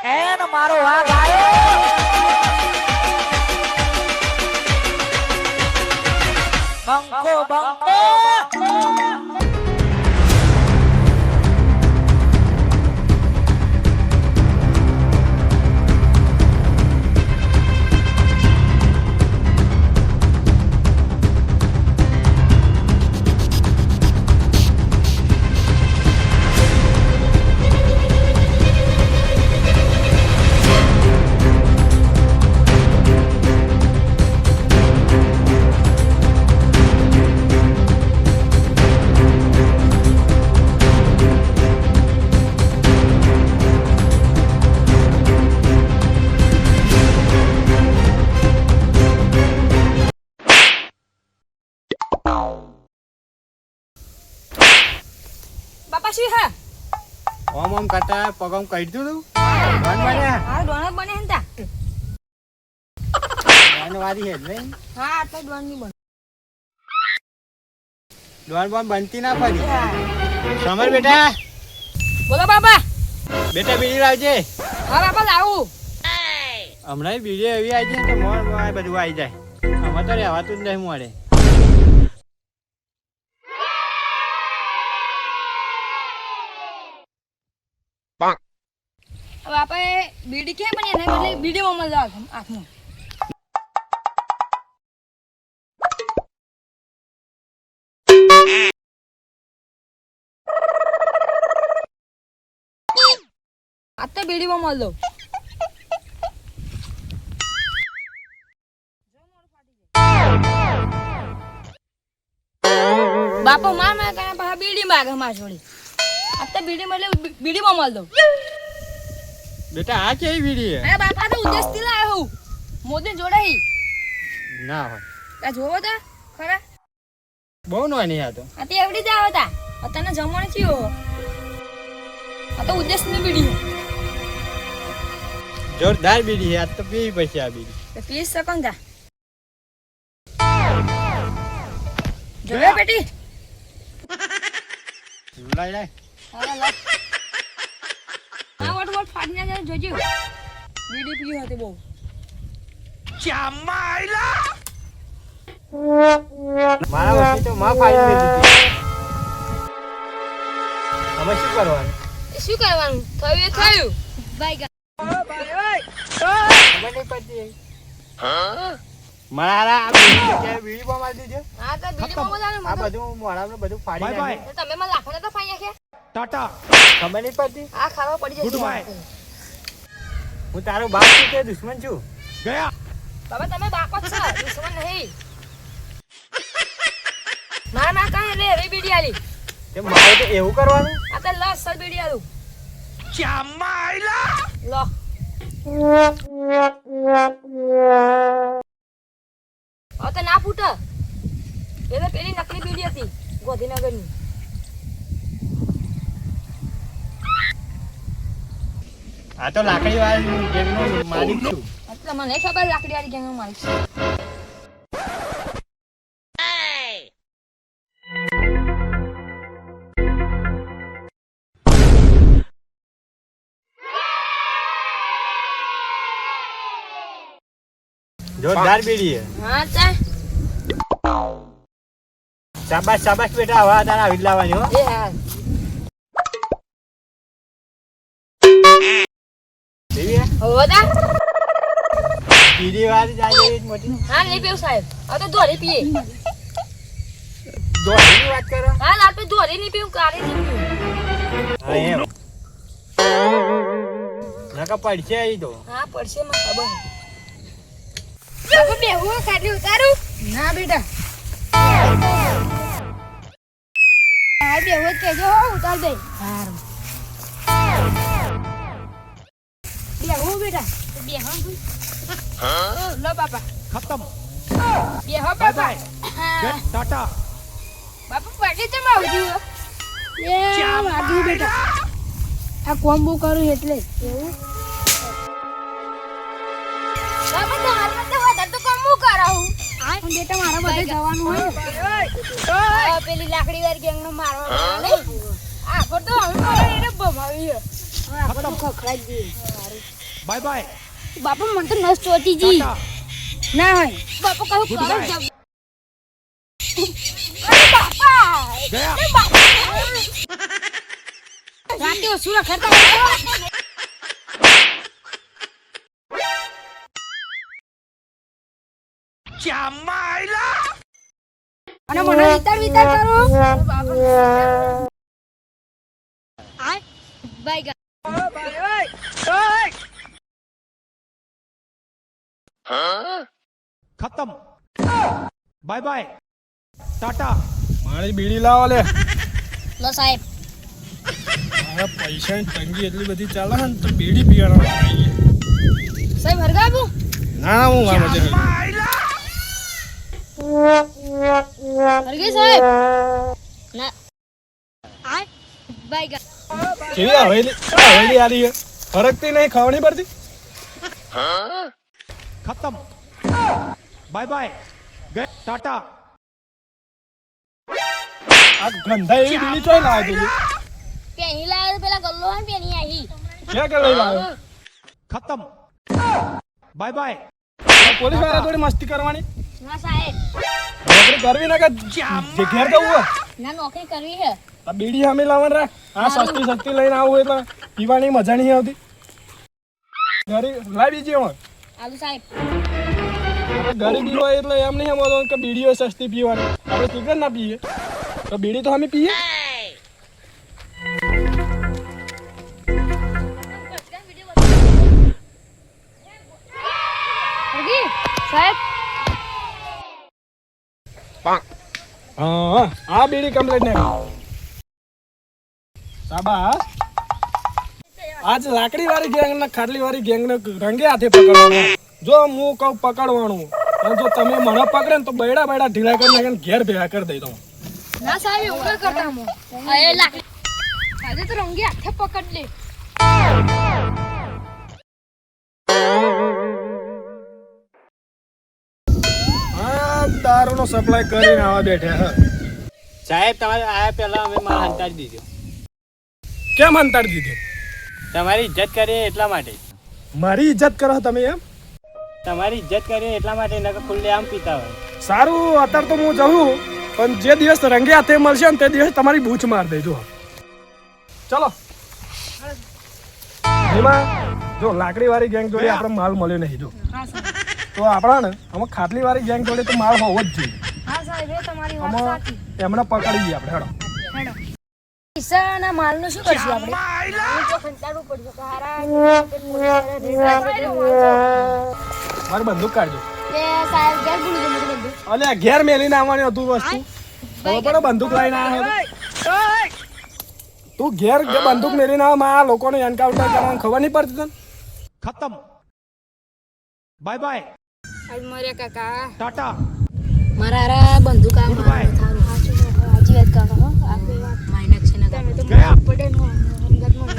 N મારો વાઘ આવ્યો. બંકો બંકો બાપા શું હે ઓમ કરતા પગમ કાઢી તું ડોન બન્યા હા ડોન બને હંતા ડોન વાળી હે નહીં હા તો ડોન ની બન ડોન બોન બનતી ના પડી સમર બેટા બોલો બાપા બેટા બીડી લાવજે હા બાપા લાવું હમણાં બીડી એવી આવી જાય તો મોર મોર બધું આવી જાય આમાં તો રહેવાતું જ નહીં મળે બાપા બીડી કે બની એને બદલે બીડી માં મજા આવે આખમાં આ તો બીડી માં મળ દો બાપા માર માર કરે પાછા બીડી માગે માર છોડી આ તો બીડી માં એટલે બીડી માં મળ દો બેટા આ કેવી બીડી હે અરે બાપા તો ઉદ્દેશ થી લાયો હું મોદી જોડાઈ ના હોય આ જોવો તા ખરા બહુ નાની આ તો આ તે એવડી જ આવતા અત્યારનો જમવાનો થયો આ તો ઉદ્દેશ ની બીડી જોરદાર બીડી હે આ તો પીવી પછી આ બીડી તો પીસ શકન તા જોયો બેટી લાઈ લાઈ હા લા આ વટ ફાડીને જાય જોજો બીડી પીયો હતી બહુ મારા વચ્ચે તો માં ફાડી દીધી હવે શું કરવાનું શું કરવાનું થયું એ થયું બાય ખબર નહીં પડતી મારા આ બીડી માં મારી દીધો હા તો બીડી માં મજા આ બધું મોઢામાં બધું ફાડી નાખ્યું તમે મને લાખો તો ફાઈ નાખ્યા ટાટા ખબર નહીં પડતી આ ખાવા પડી જશે ગુડ બાય. હું તારો બાપ છું કે દુશ્મન છું ગયા બાબા તમે બાપો જ છો દુશ્મન નહીં મારા કાંઈ લે હવે બીડી આલી તે મારે તો એવું કરવાનું આ તો લસ સર બીડી આલું લો હવે તો ના ફૂટ એ તો પેલી નકલી બીડી હતી ગોધીનગરની આ તો લાકડી વાળી ગેમનો માલિક છું એટલે મને નહીં ખબર લાકડી વાળી ગેંગ મારી છે જોરદાર બીડી હે હા ચા શાબાશ શાબાશ બેટા હવે તારા આવી જ લાવવાની હો એ હા એવી હે હો તા બીડી વાળી જાય એવી જ મોટી હા નહીં પીવું સાહેબ હવે તો દોરી પીએ દોડની વાત કરો હા લાટ તો દોરી નહીં પીવું કાળી નહીં પીવું હા એમ નકા પડશે અહીં તો હા પડશે મને ખબર બાબુ બેહું ખાલી ઉતારું ના બેટા આ બેહું કેજો હો ઉતાર દે હારું બેહું બેટા બેહું લો બાપા ખતમ બેહો બાપા ગેટ ટાટા બાપુ પાટી ચમ આવજો એ વાગી બેટા આ કોમ્બો કરું એટલે એવું બાપા તો હાલમાં તો વધારે તો કોમ્બો કરાવું આ બેટા મારા બધે જવાનું હોય પેલી લાકડી વાળી ગેંગ નો મારવા નહીં આ પર તો હવે મારે એને ભમાવી આપણે તો ખખડાઈ જ દઈએ. બાય બાય બાપા મને તો નસ ચોટી જી ના હોય બાપા કહું કરો Goodbye. જબ અરે બાપા ગયા અરે બાપા રાતે ઓછું રખડતા હોય. ચામાયલા અને મને વિતાર કરો આ બાય ગા ખતમ બાય બાય ટાટા મારી બીડી લાવો લે લો સાહેબ મારા પૈસાની તંગી એટલી બધી ચાલે છે ને તો બીડી પીવાનો સાહેબ હરગાબુ ના હું આ મજે હરગી સાહેબ ના આ બાય ગા કેવી હવેલી આલી છે ફરકતી નહીં ખાવાની પડતી ખતમ બાય બાય ગયા ટાટા આ ગંધા એવી બીડી ચોઈ લાવે તું પેની લાવે પેલા ગલ્લો હે પેની આહી ક્યાં કે લઈ લાવે ખતમ બાય બાય પોલીસ વાળા જોડે મસ્તી કરવાની ના સાહેબ નોકરી કરવી ના કે જે ઘેર જવું હોય ના નોકરી કરવી હે આ બીડી સામે લાવવાની રાખ આ સસ્તી સસ્તી લઈને આવું એટલે પીવાની મજા નહીં આવતી ઘરે લાવી બીજી હોય આલુ સાહેબ ગરીબી હોય એટલે એમ નહીં સમજવાનું કે બીડી હોય સસ્તી પીવાની આપણે સિગરેટ ના પીએ તો બીડી તો અમે પીએ હરગી સાહેબ હા આ બીડી કમ્પ્લીટ નહીં શાબાશ આજ લાકડી વાળી ગેંગ ને ખાટલી વાળી ગેંગ ને રંગે હાથે પકડવાનું જો હું કહું પકડવાનું અને જો તમે મને પકડે ને તો બૈડા બૈડા ઢીલા કરી નાખે ઘેર ભેગા કરી દઈ દઉં ના સાહેબ એવું કઈ કરતા મો અરે લાકડી આજે તો રંગી હાથે પકડ લે હા દારૂનો સપ્લાય કરીને આવા બેઠા હા સાહેબ તમારે આયા પહેલા અમે માલ હંતાડી દીધો કેમ અંતાડી દીધું તમારી ઇજ્જત કરીએ એટલા માટે મારી ઇજ્જત કરો તમે એમ તમારી ઇજ્જત કરીએ એટલા માટે નકર ખુલ્લે આમ પીતા હોય સારું અત્યારે તો હું જઉં પણ જે દિવસ રંગે હાથે મળશે ને તે દિવસ તમારી બૂચ માર દેજો ચલો એમાં જો લાકડી વાળી ગેંગ જોડે આપણે માલ મળ્યો નહીં જો હા સાહેબ તો આપણા ને આમાં ખાટલી વાળી ગેંગ જોડે તો માલ હોવો જ જોઈએ હા સાહેબ એ તમારી વાત આમાં સાચી એમને પકડી દઈએ આપણે હેડો હેડો પૈસાના માલનું શું કરશું આપણે તો ખંતાડવું પડશે તારા મારી બંદૂક કાઢજો એ સાહેબ ઘેર ભૂલી ગયો બધું બધું અલ્યા ઘેર મેલીને આવવાની હતું વસ્તુ ખબર પડે બંદૂક લઈને આવ્યો તું ઘેર બંદૂક મેલીને આવ માં આ લોકોને એન્કાઉન્ટર કરવાનું ખબર નહીં પડતી તને ખતમ બાય બાય આજ મર્યા કાકા ટાટા મારા બંદૂક આ Goodbye. થારું સાચી વાત કાકા હો આ કોઈ વાત માઇનક છે ને તમે તો ગયા. પડે નો હંગતમાં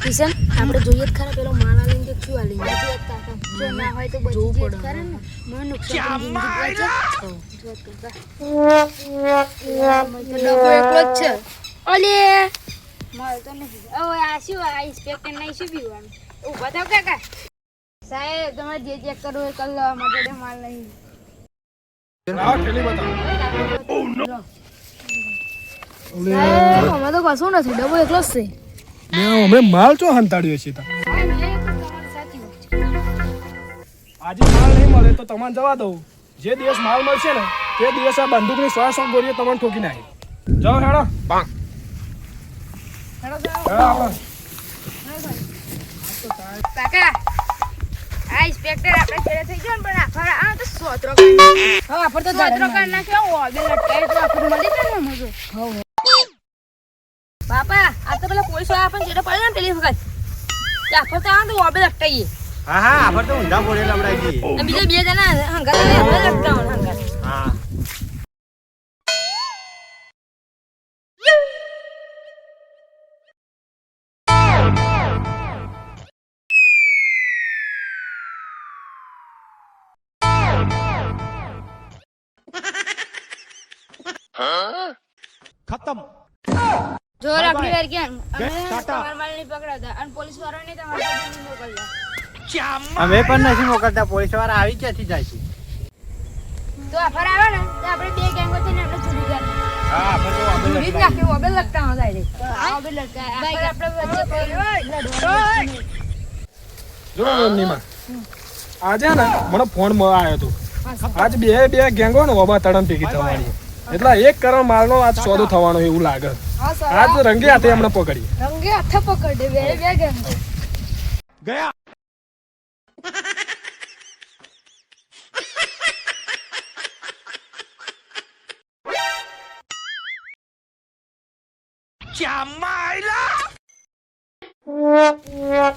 કિશન આપણે જોઈએ જ ખરા પેલો માણા લઈને કે શું આલી સાચી વાત કાકા જો ના હોય તો બચી જ ખરા ને મને નુકસાન જિંદગી બચે જોત કાકા ડબ્બો એકલો જ છે ઓલે મારે તો નહીં ઓય આ શું આ ઇન્સ્પેક્ટર નહીં શું પીવાનું ઊભા થાવ કાકા સાહેબ તમારે જે ચેક કરવું હોય કર લો માટે માલ નહીં આવો ઠેલી બતાવો સાહેબ અમે તો કશું નથી ડબ્બો એકલો જ છે અમે માલ ચો હંતાડ્યો છે આજે માલ નહીં મળે તો તમને જવા દઉં જે દિવસ માલ મળશે ને તે દિવસ આ બંદૂકની 100 ગોળીઓ તમને ઠોકી નાખી જાઓ હેડો હેડો આપણે કાકા આ ઇન્સ્પેક્ટર આપણે છેડે થઈ ગયો ને પણ આખર આ તો સોતરો કરી હા આપણે તો સોતરો કરી નાખ્યો ઓબે લટકાય તો આખર મળી જાય ને મજો બાપા આ તો પેલા પોલીસ વાળા પણ છેડે પડે ને પેલી વખત તે આખર તો આ તો ઓબે લટકાઈએ હા હા આપણે તો ઊંધા બોલે લવડાઈ દઈએ અને બીજા બે જણા હંગાત આપણે લટકાવવાના હંગાત હા ખતમ જો Bye લાકડી bye. વાર ગયા અમે ટાટા. તમારા માલ નહીં પકડાતા અને પોલીસ વાળાને તમારા પાસે નહીં મોકલતા. અમે પણ નથી મોકલતા, પોલીસ વાળા આવી ક્યાંથી જાય છે? તો આફર આવે ને તો આપણે બે ગેંગો થઈને આપણે જુદી કરી હા, આપણે તો અમે જુદી જ નાખી વગર લગતા હતા રે આપણે લડકા આપણે વચ્ચે કોઈ લડવાનું જો નીમા આજે ને મને ફોન આવ્યો હતો. આજ બે ગેંગો ને ઓબા તડમ ભેગી થવાની એટલે 1 કરોડ માલનો આજ સોદો થવાનો એવું લાગે. આજ રંગે હાથે એમને પકડી. રંગે હાથે પકડે બે ગેંગો. गया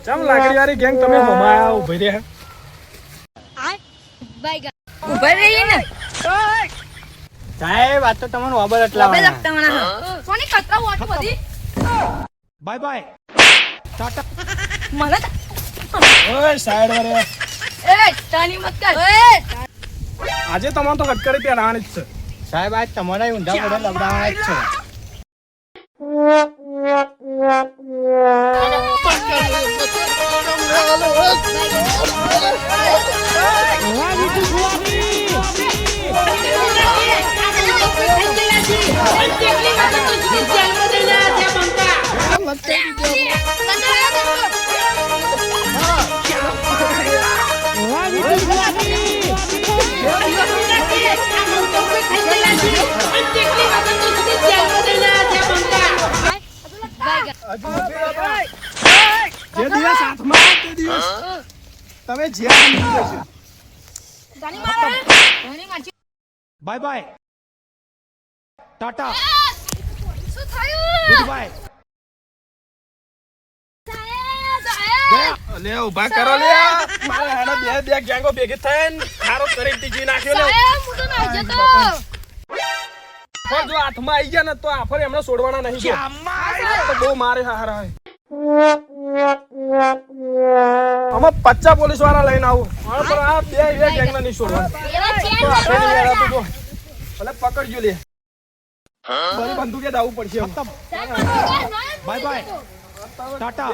ચમ લાકડી વાળી ગેંગ તમે હમાયા ઉભી રહ્યા. ઉભા રહીએ ને સાહેબ આ તો તમને ખબર એટલા બે વાળા. લગતા મને સોની કતરા વોટ બધી बाय बाय टाटा મને ઓય સાઈડ વાળે એ તાની મત કર આજે તમારે તો કટકરી પહેરાવાની જ છે. સાહેબ આજ તમારા ઊંધા પડે લબડાવાના જ છે. જે દિવસ હાથમાં આવે તે દિવસ તમે જ્યાં સમજી જશો. તાની મારે તાની માચી बाय बाय टाटा શું થયું गुड बाय સાહેબ લે ઉભા કરો લે મારા હેડા બે ગેંગો ભેગી થઈને ખારો કરી ટીજી નાખ્યો લે. સાહેબ હું તો ના જતો પણ જો હાથમાં આવી ગયા ને તો આફર એમને છોડવાના નહીં. જો આ તો બહુ મારે હારા હોય. અમે 50 પોલીસ વાળા લઈને આવું પણ આ બે ગેંગને નહીં છોડવાના. એવા ચેન તો આપણે નહીં યાર, આ તો જો. ભલે પકડજો લે બરી બંદૂકે દાવું પડશે હવે. Bye bye Tata